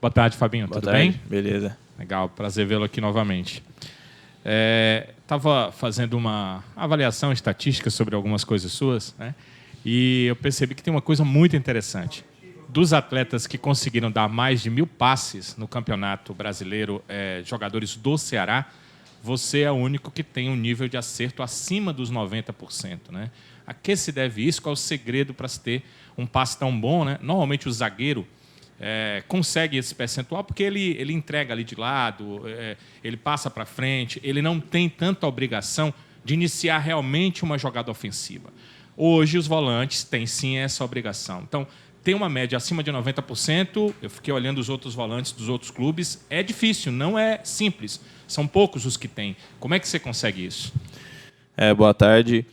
Boa tarde, Fabinho. Boa Tudo tarde. bem? Beleza. Legal, prazer vê-lo aqui novamente. Estava fazendo uma avaliação estatística sobre algumas coisas suas, né? E eu percebi que tem uma coisa muito interessante. Dos atletas que conseguiram dar mais de 1.000 passes no Campeonato Brasileiro, jogadores do Ceará, você é o único que tem um nível de acerto acima dos 90%, né? A que se deve isso? Qual é o segredo para se ter um passe tão bom, né? Normalmente o zagueiro consegue esse percentual porque ele entrega ali de lado, ele passa para frente, ele não tem tanta obrigação de iniciar realmente uma jogada ofensiva. Hoje os volantes têm sim essa obrigação. Então, tem uma média acima de 90%, eu fiquei olhando os outros volantes dos outros clubes, é difícil, não é simples, são poucos os que têm. Como é que você consegue isso? Boa tarde.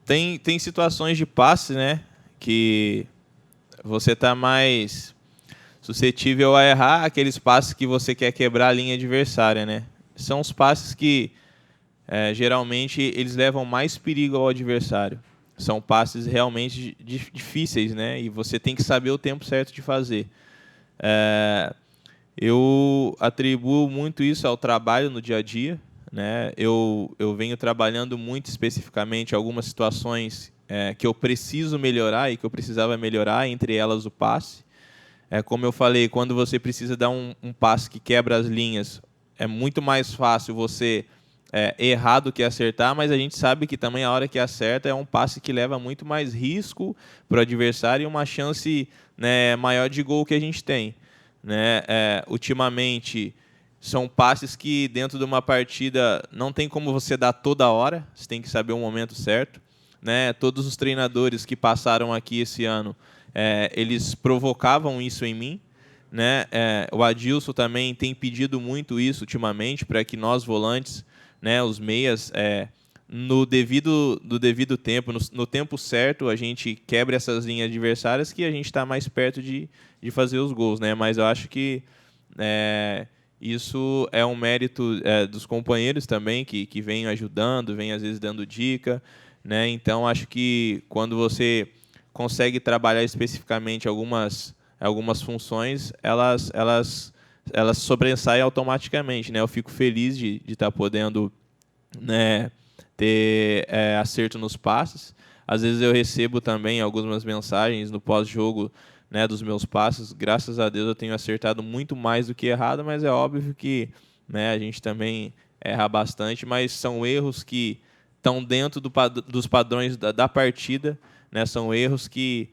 Tem situações de passe, né, que você está mais suscetível a errar aqueles passes que você quer quebrar a linha adversária, né? São os passes que geralmente eles levam mais perigo ao adversário. São passes realmente difíceis, né? E você tem que saber o tempo certo de fazer. Eu atribuo muito isso ao trabalho no dia a dia, né? Eu venho trabalhando muito especificamente algumas situações que eu preciso melhorar e que eu precisava melhorar, entre elas o passe. Como eu falei, quando você precisa dar um passe que quebra as linhas, é muito mais fácil você errar do que acertar, mas a gente sabe que também a hora que acerta é um passe que leva muito mais risco para o adversário e uma chance, né, maior de gol que a gente tem, né? Ultimamente, são passes que dentro de uma partida não tem como você dar toda hora, você tem que saber o momento certo, né? Todos os treinadores que passaram aqui esse ano, eles provocavam isso em mim, né? O Adilson também tem pedido muito isso ultimamente, para que nós volantes, né, os meias, no devido tempo, no tempo certo, a gente quebre essas linhas adversárias, que a gente está mais perto de fazer os gols, né? Mas eu acho que isso é um mérito dos companheiros também, que vêm ajudando, vêm às vezes dando dica, né? Então acho que quando você consegue trabalhar especificamente algumas funções, elas sobressaem automaticamente, né? Eu fico feliz de estar podendo, né, ter acerto nos passes. Às vezes eu recebo também algumas mensagens no pós-jogo, né, dos meus passes. Graças a Deus eu tenho acertado muito mais do que errado, mas é óbvio que, né, a gente também erra bastante, mas são erros que estão dentro dos padrões da partida, né? São erros que,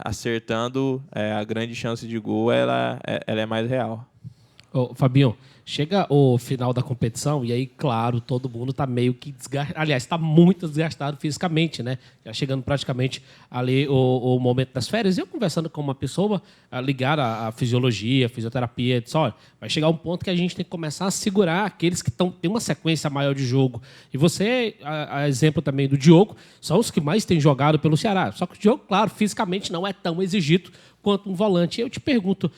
acertando, a grande chance de gol ela é mais real. Ô, Fabinho, chega o final da competição e aí, claro, todo mundo está meio que desgastado. Aliás, está muito desgastado fisicamente, né? Já chegando praticamente ali o momento das férias. Eu conversando com uma pessoa ligada à fisiologia, fisioterapia, disse, olha, vai chegar um ponto que a gente tem que começar a segurar aqueles que têm uma sequência maior de jogo. E você, a exemplo também do Diogo, são os que mais têm jogado pelo Ceará. Só que o Diogo, claro, fisicamente não é tão exigido quanto um volante. Eu te pergunto,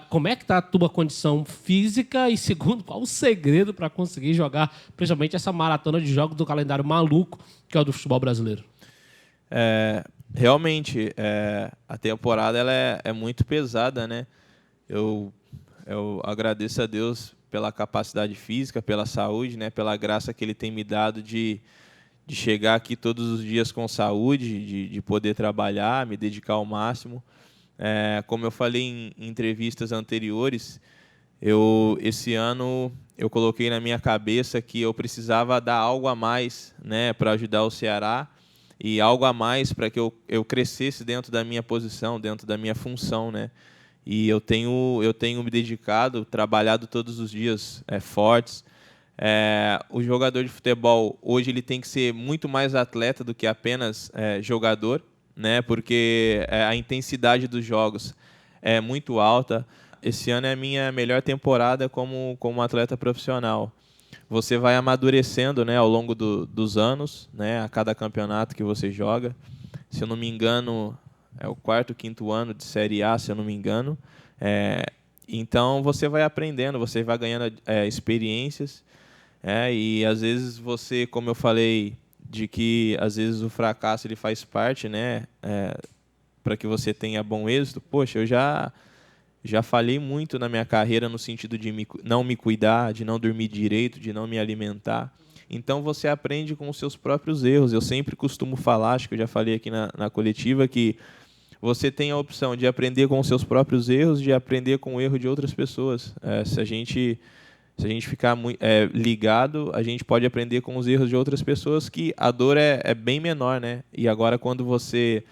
como é que está a tua condição física e, segundo, qual o segredo para conseguir jogar, principalmente essa maratona de jogos do calendário maluco que é o do futebol brasileiro? Realmente, a temporada ela é muito pesada, né? Eu agradeço a Deus pela capacidade física, pela saúde, né? Pela graça que Ele tem me dado de chegar aqui todos os dias com saúde, de poder trabalhar, me dedicar ao máximo. Como eu falei em entrevistas anteriores, esse ano eu coloquei na minha cabeça que eu precisava dar algo a mais, né, para ajudar o Ceará, e algo a mais para que eu crescesse dentro da minha posição, dentro da minha função, né? E eu tenho me dedicado, trabalhado todos os dias fortes. O jogador de futebol hoje ele tem que ser muito mais atleta do que apenas jogador, né? Porque a intensidade dos jogos é muito alta. Esse ano é a minha melhor temporada como atleta profissional. Você vai amadurecendo, né, ao longo dos anos, né, a cada campeonato que você joga. Se eu não me engano, é o quarto, quinto ano de Série A, se eu não me engano. Então você vai aprendendo, você vai ganhando experiências. E às vezes você, como eu falei, de que às vezes o fracasso ele faz parte, né, para que você tenha bom êxito, poxa, eu já falhei muito na minha carreira no sentido de não me cuidar, de não dormir direito, de não me alimentar. Então você aprende com os seus próprios erros. Eu sempre costumo falar, acho que eu já falei aqui na coletiva, que você tem a opção de aprender com os seus próprios erros, de aprender com o erro de outras pessoas. Se a gente ficar ligado, a gente pode aprender com os erros de outras pessoas, que a dor é bem menor, né? E agora, quando você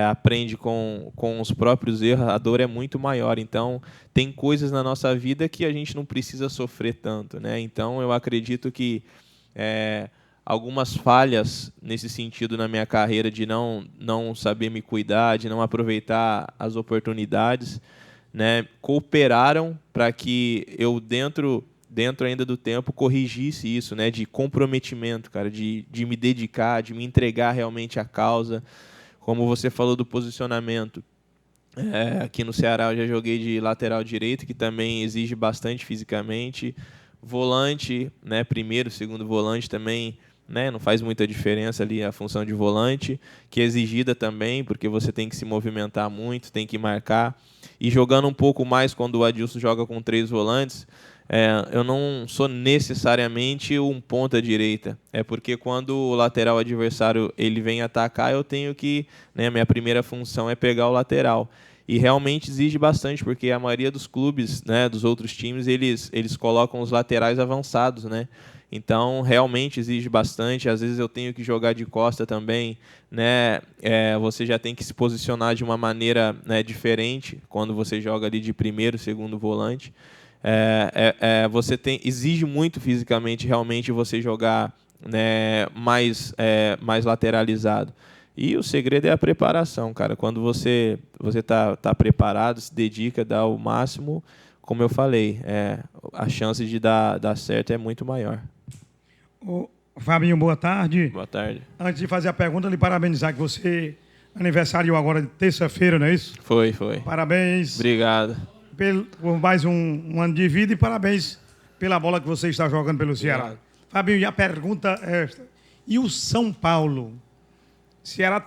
aprende com os próprios erros, a dor é muito maior. Então, tem coisas na nossa vida que a gente não precisa sofrer tanto, né? Então, eu acredito que algumas falhas nesse sentido na minha carreira, de não saber me cuidar, de não aproveitar as oportunidades, né, cooperaram para que eu, dentro ainda do tempo, corrigisse isso, né, de comprometimento, cara, de me dedicar, de me entregar realmente à causa. Como você falou do posicionamento, aqui no Ceará eu já joguei de lateral direito, que também exige bastante fisicamente. Volante, né, primeiro, segundo volante também, né, não faz muita diferença ali a função de volante, que é exigida também, porque você tem que se movimentar muito, tem que marcar. E jogando um pouco mais, quando o Adilson joga com 3 volantes, eu não sou necessariamente um ponta-direita. É porque quando o lateral adversário ele vem atacar, eu tenho que... né, minha primeira função é pegar o lateral. E realmente exige bastante, porque a maioria dos clubes, né, dos outros times, eles colocam os laterais avançados, né? Então, realmente exige bastante. Às vezes eu tenho que jogar de costa também, né? Você já tem que se posicionar de uma maneira, né, diferente quando você joga ali de primeiro, segundo volante. Exige muito fisicamente, realmente, você jogar, né, mais lateralizado. E o segredo é a preparação, cara. Quando você tá preparado, se dedica, dá o máximo, como eu falei, a chance de dar certo é muito maior. Ô, Fabinho, boa tarde. Boa tarde. Antes de fazer a pergunta, lhe parabenizar, que você aniversariou agora de terça-feira, não é isso? Foi. Parabéns. Obrigado. Por mais um ano de vida, e parabéns pela bola que você está jogando pelo Ceará. Obrigado. Fabinho, e a pergunta é esta. E o São Paulo? Ceará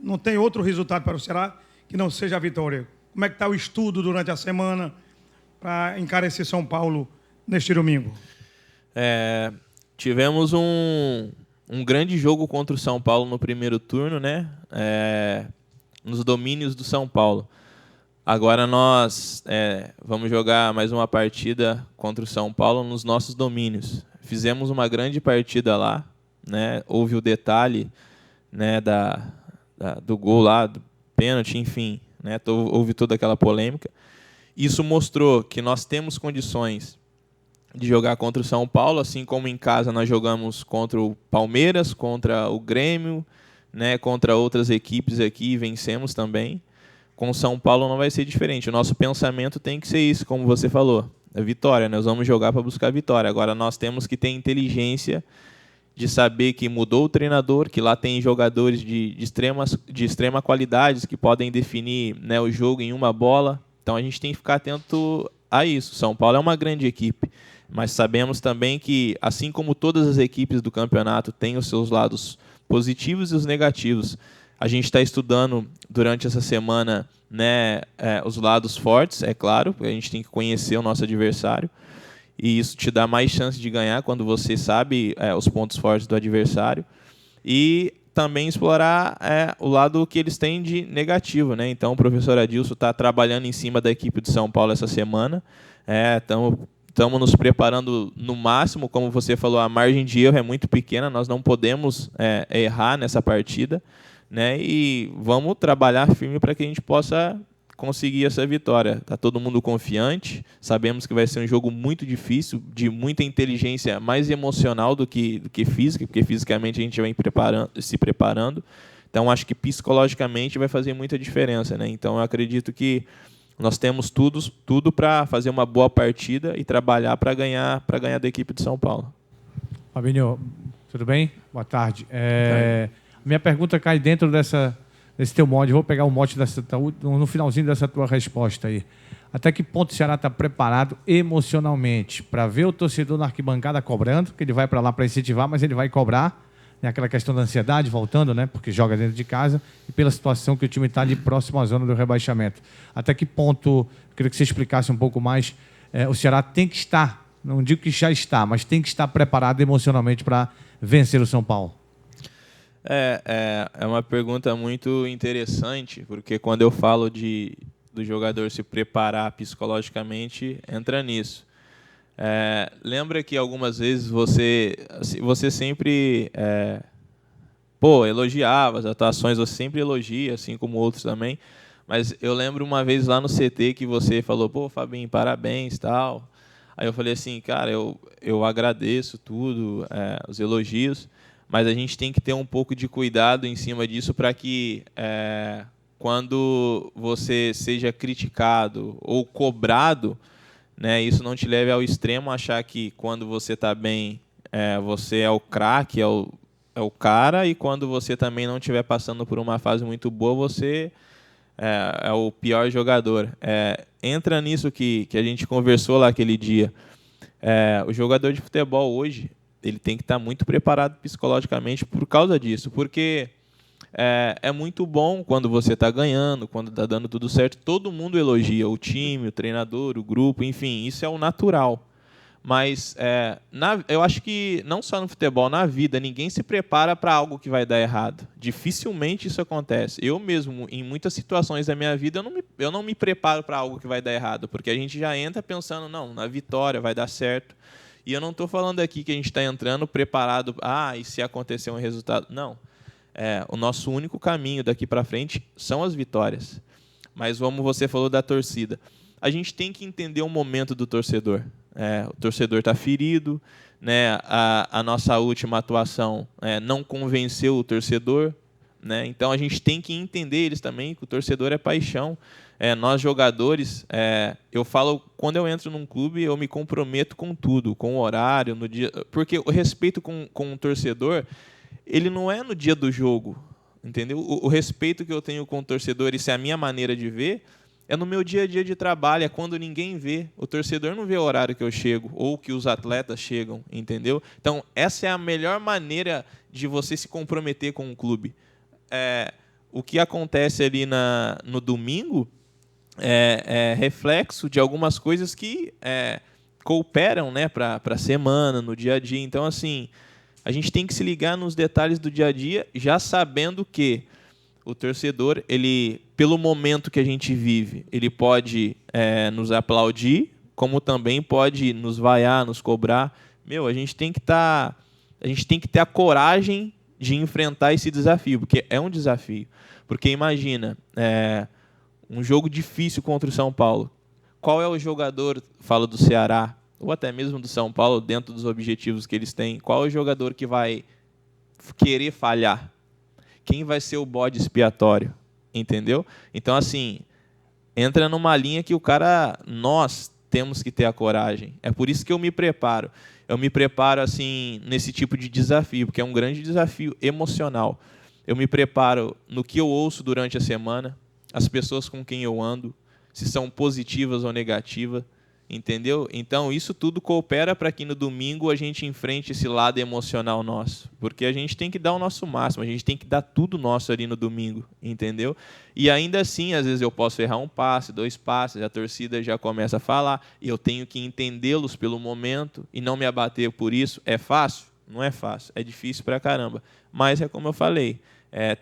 não tem outro resultado para o Ceará que não seja a vitória. Como é que está o estudo durante a semana para encarar esse São Paulo neste domingo? Tivemos um grande jogo contra o São Paulo no primeiro turno, né? Nos domínios do São Paulo. Agora nós vamos jogar mais uma partida contra o São Paulo nos nossos domínios. Fizemos uma grande partida lá, né? Houve o detalhe, né, do gol lá, do pênalti, enfim, né? Houve toda aquela polêmica. Isso mostrou que nós temos condições de jogar contra o São Paulo, assim como em casa nós jogamos contra o Palmeiras, contra o Grêmio, né, contra outras equipes aqui, e vencemos também. Com o São Paulo não vai ser diferente. O nosso pensamento tem que ser isso, como você falou, a vitória. Nós vamos jogar para buscar a vitória. Agora nós temos que ter inteligência de saber que mudou o treinador, que lá tem jogadores de extrema qualidade que podem definir, né, o jogo em uma bola. Então a gente tem que ficar atento a isso. São Paulo é uma grande equipe, mas sabemos também que, assim como todas as equipes do campeonato têm os seus lados positivos e os negativos, a gente está estudando durante essa semana, né, os lados fortes, é claro, porque a gente tem que conhecer o nosso adversário, e isso te dá mais chance de ganhar quando você sabe os pontos fortes do adversário, e também explorar o lado que eles têm de negativo, né? Então o professor Adilson está trabalhando em cima da equipe de São Paulo essa semana, estamos nos preparando no máximo. Como você falou, a margem de erro é muito pequena, nós não podemos errar nessa partida, né? E vamos trabalhar firme para que a gente possa conseguir essa vitória. Está todo mundo confiante, sabemos que vai ser um jogo muito difícil, de muita inteligência, mais emocional do que física, porque fisicamente a gente vai se preparando. Então acho que psicologicamente vai fazer muita diferença, né? Então eu acredito que nós temos tudo para fazer uma boa partida e trabalhar para ganhar da equipe de São Paulo. Fabinho, tudo bem? Boa tarde. Minha pergunta cai dentro desse teu mote. Vou pegar o mote no finalzinho dessa tua resposta aí. Até que ponto o Ceará está preparado emocionalmente para ver o torcedor na arquibancada cobrando, que ele vai para lá para incentivar, mas ele vai cobrar, aquela questão da ansiedade voltando, né? Porque joga dentro de casa, e pela situação que o time está ali próximo à zona do rebaixamento. Até que ponto, eu queria que você explicasse um pouco mais, o Ceará tem que estar, não digo que já está, mas tem que estar preparado emocionalmente para vencer o São Paulo. É uma pergunta muito interessante, porque quando eu falo do jogador se preparar psicologicamente, entra nisso. Lembra que algumas vezes você sempre elogiava as atuações, você sempre elogia, assim como outros também, mas eu lembro uma vez lá no CT que você falou, pô, Fabinho, parabéns, tal. Aí eu falei assim, cara, eu agradeço tudo, os elogios, mas a gente tem que ter um pouco de cuidado em cima disso para que quando você seja criticado ou cobrado, né, isso não te leve ao extremo, achar que quando você está bem, você é o craque, é o cara, e quando você também não estiver passando por uma fase muito boa, você é o pior jogador. Entra nisso que a gente conversou lá aquele dia. O jogador de futebol hoje, ele tem que estar muito preparado psicologicamente por causa disso, porque é muito bom quando você está ganhando, quando está dando tudo certo, todo mundo elogia, o time, o treinador, o grupo, enfim, isso é o natural. Mas eu acho que não só no futebol, na vida, ninguém se prepara para algo que vai dar errado. Dificilmente isso acontece. Eu mesmo, em muitas situações da minha vida, eu não me preparo para algo que vai dar errado, porque a gente já entra pensando, não, na vitória vai dar certo. E eu não estou falando aqui que a gente está entrando preparado, e se acontecer um resultado. Não. O nosso único caminho daqui para frente são as vitórias. Mas como você falou da torcida, a gente tem que entender o momento do torcedor. O torcedor está ferido, né? A nossa última atuação não convenceu o torcedor, né? Então a gente tem que entender eles também, que o torcedor é paixão. Nós jogadores, eu falo, quando eu entro num clube, eu me comprometo com tudo, com o horário, no dia, porque o respeito com o torcedor, ele não é no dia do jogo, entendeu? O respeito que eu tenho com o torcedor, isso é a minha maneira de ver, é no meu dia a dia de trabalho, é quando ninguém vê. O torcedor não vê o horário que eu chego ou que os atletas chegam, entendeu? Então, essa é a melhor maneira de você se comprometer com o clube. O que acontece ali no domingo é reflexo de algumas coisas que cooperam, né, para a semana, no dia a dia. Então, assim, a gente tem que se ligar nos detalhes do dia a dia, já sabendo que o torcedor, ele, pelo momento que a gente vive, ele pode nos aplaudir, como também pode nos vaiar, nos cobrar. A gente tem que ter a coragem de enfrentar esse desafio, porque é um desafio. Porque imagina, um jogo difícil contra o São Paulo. Qual é o jogador, falo do Ceará, ou até mesmo do São Paulo, dentro dos objetivos que eles têm, qual é o jogador que vai querer falhar? Quem vai ser o bode expiatório? Entendeu? Então, assim, entra numa linha que nós temos que ter a coragem. É por isso que eu me preparo. Eu me preparo, assim, nesse tipo de desafio, porque é um grande desafio emocional. Eu me preparo no que eu ouço durante a semana, as pessoas com quem eu ando, se são positivas ou negativas, entendeu? Então, isso tudo coopera para que no domingo a gente enfrente esse lado emocional nosso, porque a gente tem que dar o nosso máximo, a gente tem que dar tudo nosso ali no domingo, entendeu? E ainda assim, às vezes eu posso errar um passe, 2 passes, a torcida já começa a falar, e eu tenho que entendê-los pelo momento e não me abater por isso. É fácil? Não é fácil, é difícil pra caramba, mas é como eu falei,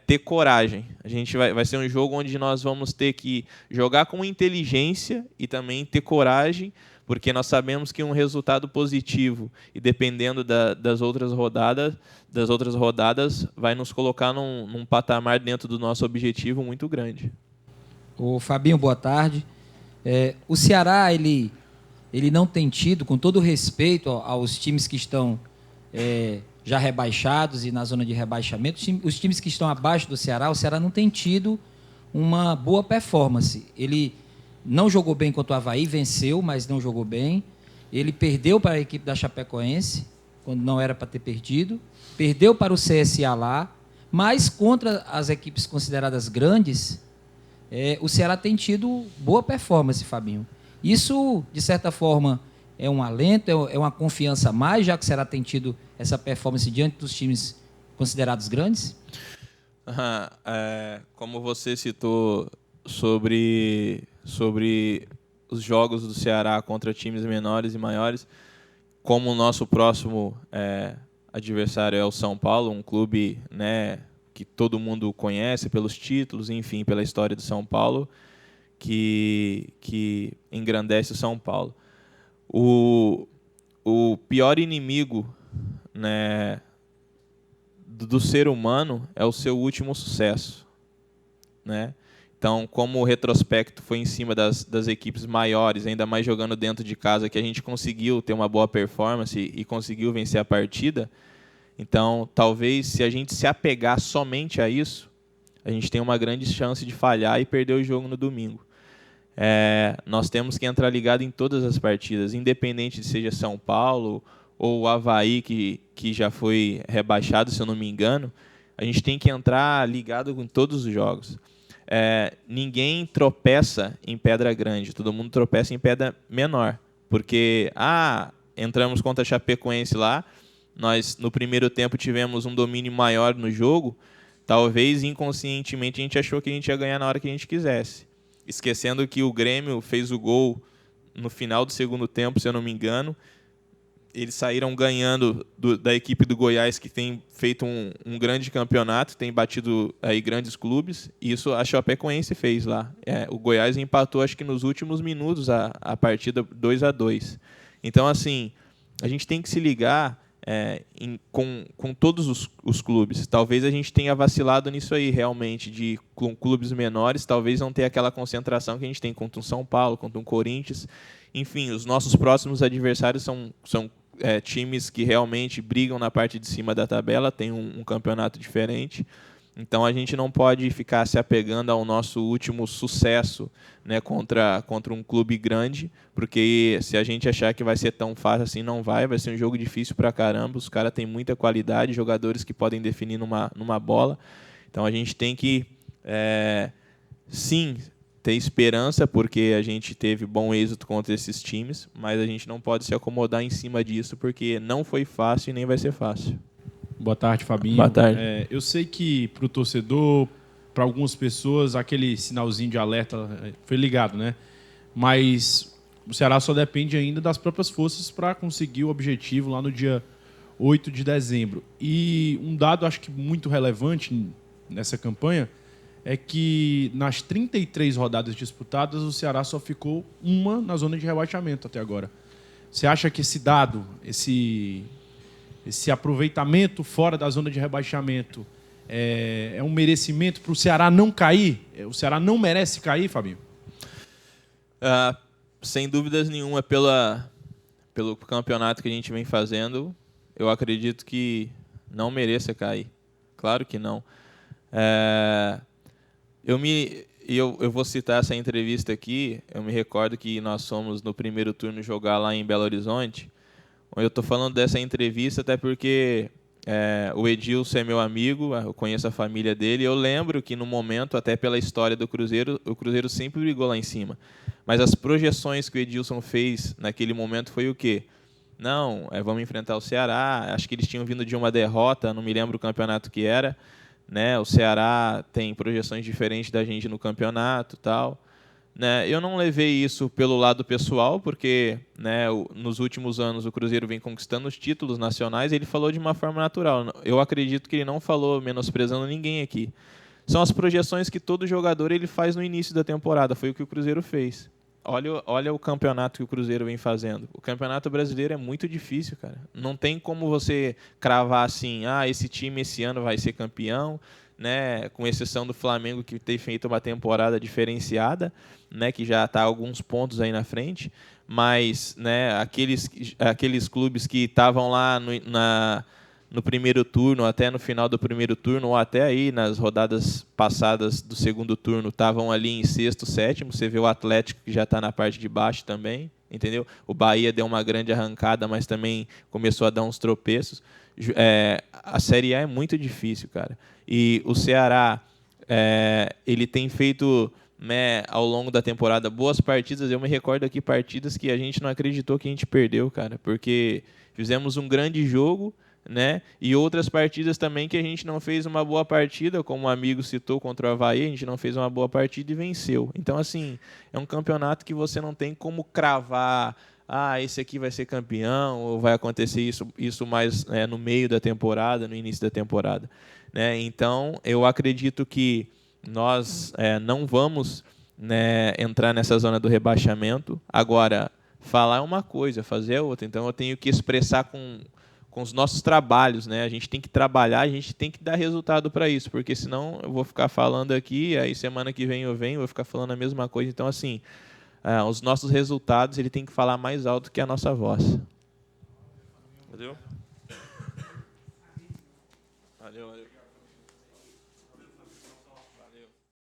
ter coragem. A gente vai ser um jogo onde nós vamos ter que jogar com inteligência e também ter coragem, porque nós sabemos que um resultado positivo, e dependendo das outras rodadas, vai nos colocar num patamar dentro do nosso objetivo muito grande. Ô Fabinho, boa tarde. O Ceará, ele não tem tido, com todo respeito aos times que estão já rebaixados e na zona de rebaixamento, os times que estão abaixo do Ceará, o Ceará não tem tido uma boa performance. Ele não jogou bem contra o Avaí, venceu, mas não jogou bem. Ele perdeu para a equipe da Chapecoense, quando não era para ter perdido. Perdeu para o CSA lá, mas contra as equipes consideradas grandes, o Ceará tem tido boa performance, Fabinho. Isso, de certa forma, é um alento, é uma confiança a mais, já que o Ceará tem tido essa performance diante dos times considerados grandes? Como você citou sobre os jogos do Ceará contra times menores e maiores, como o nosso próximo adversário é o São Paulo, um clube, né, que todo mundo conhece pelos títulos, enfim, pela história do São Paulo, que engrandece o São Paulo. O pior inimigo, né, do ser humano é o seu último sucesso, né? Então, como o retrospecto foi em cima das equipes maiores, ainda mais jogando dentro de casa, que a gente conseguiu ter uma boa performance e conseguiu vencer a partida, então, talvez, se a gente se apegar somente a isso, a gente tem uma grande chance de falhar e perder o jogo no domingo. Nós temos que entrar ligado em todas as partidas, independente de seja São Paulo ou o Avaí, que já foi rebaixado, se eu não me engano, a gente tem que entrar ligado com todos os jogos. Ninguém tropeça em pedra grande, todo mundo tropeça em pedra menor. Porque, entramos contra a Chapecoense lá, nós no primeiro tempo tivemos um domínio maior no jogo, talvez inconscientemente a gente achou que a gente ia ganhar na hora que a gente quisesse. Esquecendo que o Grêmio fez o gol no final do segundo tempo, se eu não me engano. Eles saíram ganhando da equipe do Goiás, que tem feito um grande campeonato, tem batido aí grandes clubes. E isso a Chapecoense fez lá. O Goiás empatou, acho que nos últimos minutos, a partida 2-2. Então, assim, a gente tem que se ligar com todos os clubes. Talvez a gente tenha vacilado nisso aí, realmente, com clubes menores, talvez não ter aquela concentração que a gente tem contra um São Paulo, contra um Corinthians. Enfim, os nossos próximos adversários são times que realmente brigam na parte de cima da tabela, tem um campeonato diferente. Então, a gente não pode ficar se apegando ao nosso último sucesso, né, contra um clube grande, porque se a gente achar que vai ser tão fácil assim, não vai ser um jogo difícil pra caramba. Os caras têm muita qualidade, jogadores que podem definir numa bola. Então, a gente tem que, sim, ter esperança, porque a gente teve bom êxito contra esses times, mas a gente não pode se acomodar em cima disso, porque não foi fácil e nem vai ser fácil. Boa tarde, Fabinho. Boa tarde. Eu sei que para o torcedor, para algumas pessoas, aquele sinalzinho de alerta foi ligado, né? Mas o Ceará só depende ainda das próprias forças para conseguir o objetivo lá no dia 8 de dezembro. E um dado, acho que muito relevante nessa campanha, é que nas 33 rodadas disputadas, o Ceará só ficou uma na zona de rebaixamento até agora. Você acha que esse dado, esse aproveitamento fora da zona de rebaixamento é um merecimento para o Ceará não cair? O Ceará não merece cair, Fabinho? Sem dúvidas nenhuma, pelo campeonato que a gente vem fazendo, eu acredito que não mereça cair. Claro que não. Eu vou citar essa entrevista aqui. Eu me recordo que nós fomos no primeiro turno jogar lá em Belo Horizonte. Eu estou falando dessa entrevista até porque o Edilson é meu amigo, eu conheço a família dele. Eu lembro que no momento, até pela história do Cruzeiro, o Cruzeiro sempre brigou lá em cima. Mas as projeções que o Edilson fez naquele momento foi o quê? Não, vamos enfrentar o Ceará. Acho que eles tinham vindo de uma derrota, não me lembro o campeonato que era. Né? O Ceará tem projeções diferentes da gente no campeonato, tal. Né? Eu não levei isso pelo lado pessoal, porque, né, nos últimos anos o Cruzeiro vem conquistando os títulos nacionais. Ele falou de uma forma natural. Eu acredito que ele não falou menosprezando ninguém aqui. São as projeções que todo jogador ele faz no início da temporada. Foi o que o Cruzeiro fez. Olha o campeonato que o Cruzeiro vem fazendo. O Campeonato Brasileiro é muito difícil, cara. Não tem como você cravar assim, esse time esse ano vai ser campeão, né? Com exceção do Flamengo, que tem feito uma temporada diferenciada, né? Que já está alguns pontos aí na frente. Mas, né, aqueles clubes que estavam lá no primeiro turno, até no final do primeiro turno, ou até aí nas rodadas passadas do segundo turno, estavam ali em sexto, sétimo. Você vê o Atlético, que já está na parte de baixo também, entendeu? O Bahia deu uma grande arrancada, mas também começou a dar uns tropeços. A Série A é muito difícil, cara. E o Ceará, ele tem feito, né, ao longo da temporada boas partidas. Eu me recordo aqui partidas que a gente não acreditou que a gente perdeu, cara, porque fizemos um grande jogo, né? E outras partidas também que a gente não fez uma boa partida, como um amigo citou contra o Avaí, a gente não fez uma boa partida e venceu. Então, assim, é um campeonato que você não tem como cravar, esse aqui vai ser campeão, ou vai acontecer isso mais no meio da temporada, no início da temporada, né? Então, eu acredito que nós não vamos, né, entrar nessa zona do rebaixamento. Agora, falar é uma coisa, fazer é outra. Então, eu tenho que expressar com os nossos trabalhos, né? A gente tem que trabalhar, a gente tem que dar resultado para isso, porque senão eu vou ficar falando aqui, aí semana que vem eu venho, vou ficar falando a mesma coisa. Então, assim, os nossos resultados, ele tem que falar mais alto que a nossa voz. Valeu? Valeu.